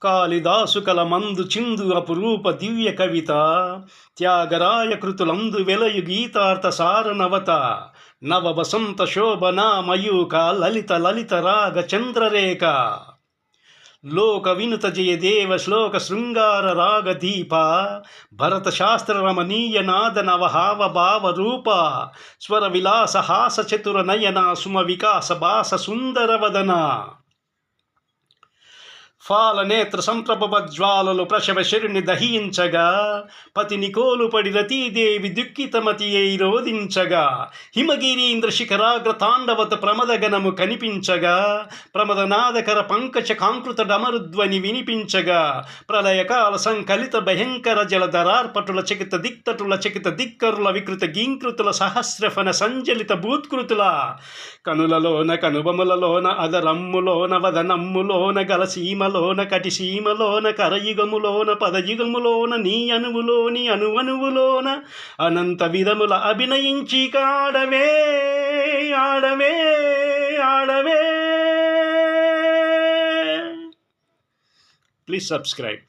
కాళిదాసు కలమందు చిందు అపురూప దివ్య కవిత త్యాగరాయ కృతులందు వెలయు గీతార్థ సారనవత నవ వసంత శోభన మయూక లలిత లలిత రాగ చంద్రరేఖ లోక వినుత జయదేవ శ్లోక శృంగార రాగ దీప భరత శాస్త్ర రమణీయ నాద నవహావ భావ రూప స్వర విలాస హాస చతుర నయన సుమ వికాస భాస సుందర వదన ఫాలనేత్ర సంప్రభజ్వాలలు ప్రశవశరుని దహించగా పతిని కోలుపడి రతీదేవి దుఃఖితమతి అయి రోధించగా హిమగిరీంద్ర శిఖరాగ్ర తాండవత ప్రమదగణము కనిపించగా ప్రమదనాదకర పంకజ కాంకృత డమరుధ్వని వినిపించగా ప్రళయకాల సంకలిత భయంకర జలధరార్పటుల చకిత దిక్తటుల చకిత దిక్కరుల వికృత గీంకృతుల సహస్రఫన సంజలిత భూత్కృతుల కనులలోన కనుబములలోన అదరమ్ములోన వదనమ్ములోన గలసీమలోన కటిసీమలోన కరయుగములోన పదయుగములోన నీ అణువులోని అణువణువులోన అనంత విధముల అభినయించి ఆడవే ఆడవే ఆడవే. Please subscribe.